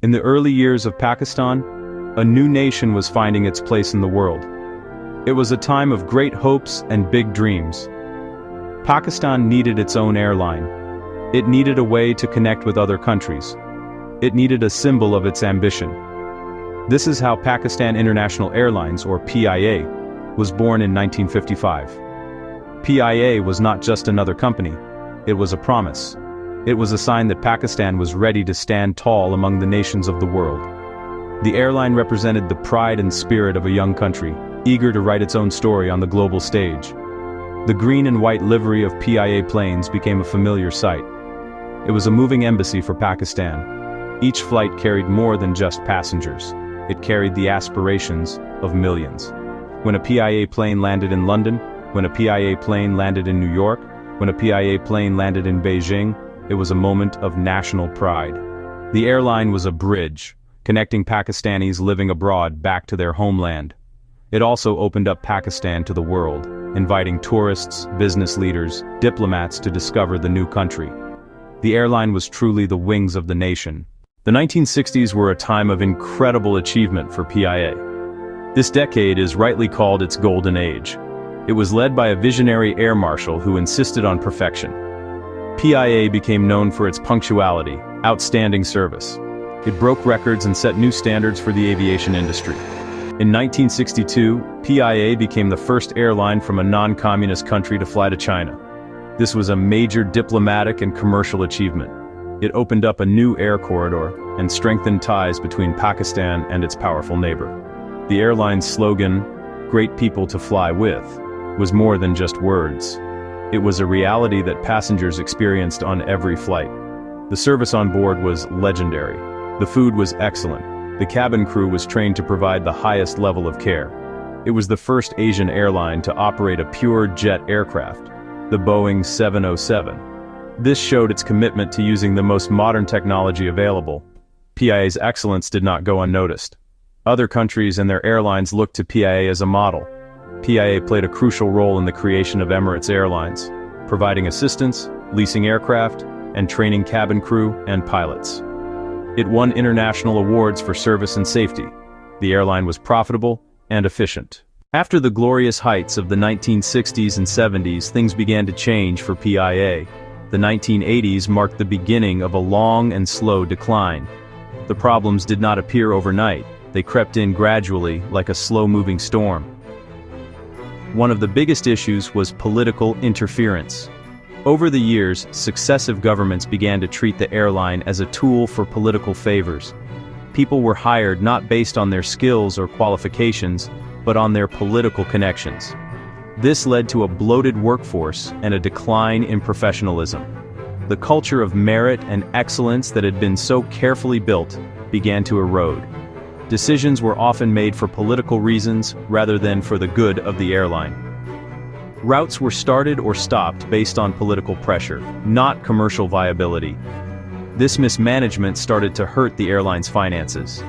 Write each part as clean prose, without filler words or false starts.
In the early years of Pakistan, a new nation was finding its place in the world. It was a time of great hopes and big dreams. Pakistan needed its own airline. It needed a way to connect with other countries. It needed a symbol of its ambition. This is how Pakistan International Airlines, or PIA, was born in 1955. PIA was not just another company, it was a promise. It was a sign that Pakistan was ready to stand tall among the nations of the world. The airline represented the pride and spirit of a young country, eager to write its own story on the global stage. The green and white livery of PIA planes became a familiar sight. It was a moving embassy for Pakistan. Each flight carried more than just passengers. It carried the aspirations of millions. When a PIA plane landed in London, when a PIA plane landed in New York, when a PIA plane landed in Beijing, it was a moment of national pride. The airline was a bridge, connecting Pakistanis living abroad back to their homeland. It also opened up Pakistan to the world, inviting tourists, business leaders, diplomats to discover the new country. The airline was truly the wings of the nation. The 1960s were a time of incredible achievement for PIA. This decade is rightly called its golden age. It was led by a visionary air marshal who insisted on perfection. PIA became known for its punctuality, outstanding service. It broke records and set new standards for the aviation industry. In 1962, PIA became the first airline from a non-communist country to fly to China. This was a major diplomatic and commercial achievement. It opened up a new air corridor and strengthened ties between Pakistan and its powerful neighbor. The airline's slogan, "Great people to fly with," was more than just words. It was a reality that passengers experienced on every flight. The service on board was legendary. The food was excellent. The cabin crew was trained to provide the highest level of care. It was the first Asian airline to operate a pure jet aircraft, the Boeing 707. This showed its commitment to using the most modern technology available. PIA's excellence did not go unnoticed. Other countries and their airlines looked to PIA as a model. PIA played a crucial role in the creation of Emirates Airlines, providing assistance, leasing aircraft, and training cabin crew and pilots. It won international awards for service and safety. The airline was profitable and efficient. After the glorious heights of the 1960s and 70s, things began to change for PIA. The 1980s marked the beginning of a long and slow decline. The problems did not appear overnight. They crept in gradually, like a slow-moving storm. One of the biggest issues was political interference. Over the years, successive governments began to treat the airline as a tool for political favors. People were hired not based on their skills or qualifications, but on their political connections. This led to a bloated workforce and a decline in professionalism. The culture of merit and excellence that had been so carefully built began to erode. Decisions were often made for political reasons rather than for the good of the airline. Routes were started or stopped based on political pressure, not commercial viability. This mismanagement started to hurt the airline's finances.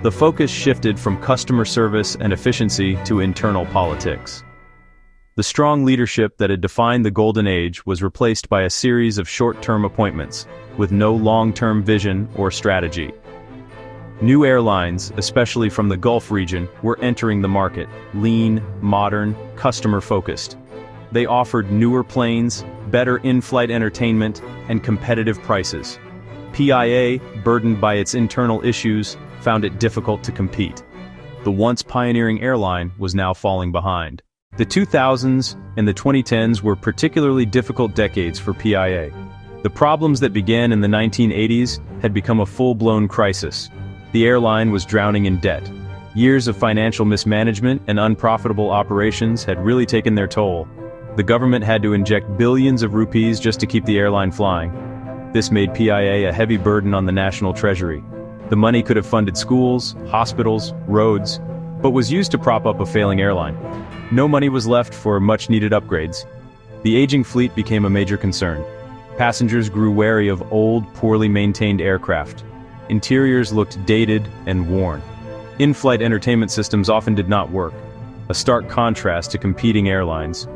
The focus shifted from customer service and efficiency to internal politics. The strong leadership that had defined the golden age was replaced by a series of short-term appointments, with no long-term vision or strategy. New airlines, especially from the Gulf region, were entering the market, lean, modern, customer-focused. They offered newer planes, better in-flight entertainment, and competitive prices. PIA, burdened by its internal issues, found it difficult to compete. The once pioneering airline was now falling behind. The 2000s and the 2010s were particularly difficult decades for PIA. The problems that began in the 1980s had become a full-blown crisis. The airline was drowning in debt. Years of financial mismanagement and unprofitable operations had really taken their toll. The government had to inject billions of rupees just to keep the airline flying. This made PIA a heavy burden on the national treasury. The money could have funded schools, hospitals, roads, but was used to prop up a failing airline. No money was left for much-needed upgrades. The aging fleet became a major concern. Passengers grew wary of old, poorly maintained aircraft. Interiors looked dated and worn. In-flight entertainment systems often did not work, a stark contrast to competing airlines.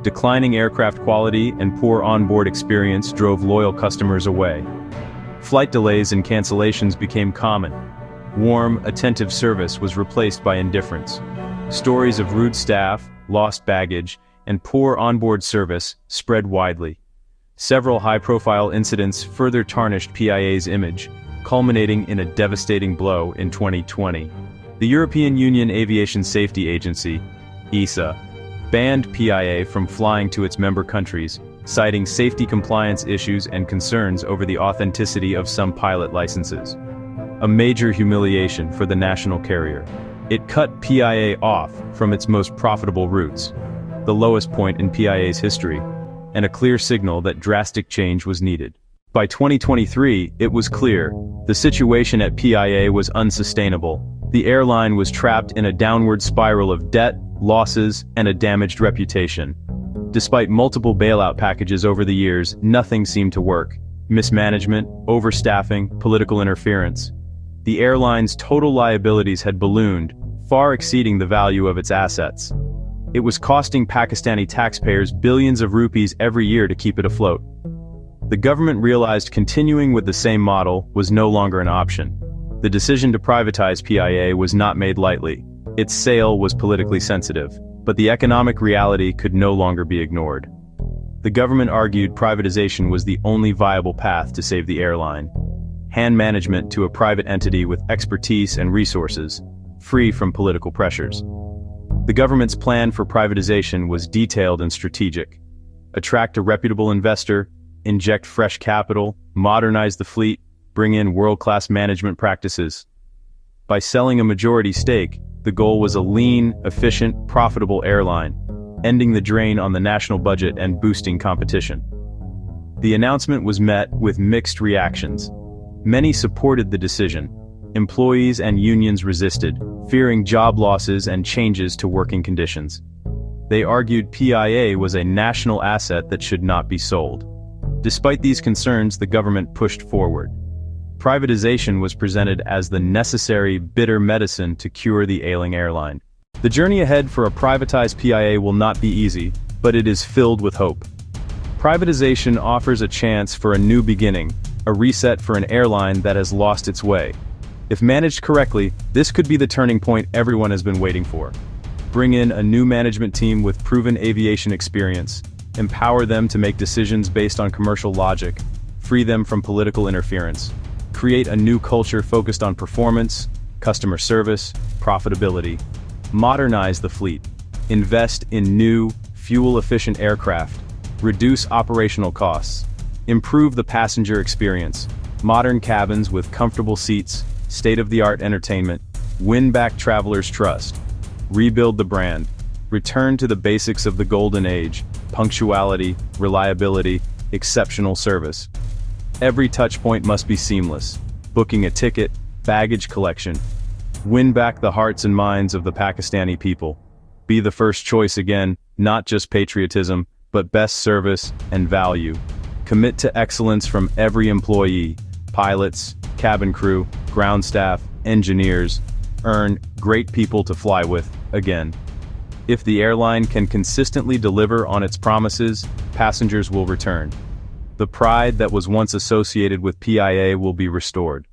Declining aircraft quality and poor onboard experience drove loyal customers away. Flight delays and cancellations became common. Warm, attentive service was replaced by indifference. Stories of rude staff, lost baggage, and poor onboard service spread widely. Several high-profile incidents further tarnished PIA's image, culminating in a devastating blow in 2020. The European Union Aviation Safety Agency, ESA, banned PIA from flying to its member countries, citing safety compliance issues and concerns over the authenticity of some pilot licenses. A major humiliation for the national carrier. It cut PIA off from its most profitable routes, the lowest point in PIA's history, and a clear signal that drastic change was needed. By 2023, it was clear, the situation at PIA was unsustainable. The airline was trapped in a downward spiral of debt, losses, and a damaged reputation. Despite multiple bailout packages over the years, nothing seemed to work. Mismanagement, overstaffing, political interference. The airline's total liabilities had ballooned, far exceeding the value of its assets. It was costing Pakistani taxpayers billions of rupees every year to keep it afloat. The government realized continuing with the same model was no longer an option. The decision to privatize PIA was not made lightly. Its sale was politically sensitive, but the economic reality could no longer be ignored. The government argued privatization was the only viable path to save the airline. Hand management to a private entity with expertise and resources, free from political pressures. The government's plan for privatization was detailed and strategic. Attract a reputable investor, inject fresh capital, modernize the fleet, bring in world-class management practices. By selling a majority stake, the goal was a lean, efficient, profitable airline, ending the drain on the national budget and boosting competition. The announcement was met with mixed reactions. Many supported the decision. Employees and unions resisted, fearing job losses and changes to working conditions. They argued PIA was a national asset that should not be sold. Despite these concerns, the government pushed forward. Privatization was presented as the necessary, bitter medicine to cure the ailing airline. The journey ahead for a privatized PIA will not be easy, but it is filled with hope. Privatization offers a chance for a new beginning, a reset for an airline that has lost its way. If managed correctly, this could be the turning point everyone has been waiting for. Bring in a new management team with proven aviation experience, empower them to make decisions based on commercial logic, free them from political interference. Create a new culture focused on performance, customer service, profitability. Modernize the fleet. Invest in new, fuel-efficient aircraft. Reduce operational costs. Improve the passenger experience. Modern cabins with comfortable seats, state-of-the-art entertainment. Win back travelers' trust. Rebuild the brand. Return to the basics of the golden age: punctuality, reliability, exceptional service. Every touchpoint must be seamless. Booking a ticket, baggage collection. Win back the hearts and minds of the Pakistani people. Be the first choice again, not just patriotism, but best service and value. Commit to excellence from every employee, pilots, cabin crew, ground staff, engineers. Earn great people to fly with, again. If the airline can consistently deliver on its promises, passengers will return. The pride that was once associated with PIA will be restored.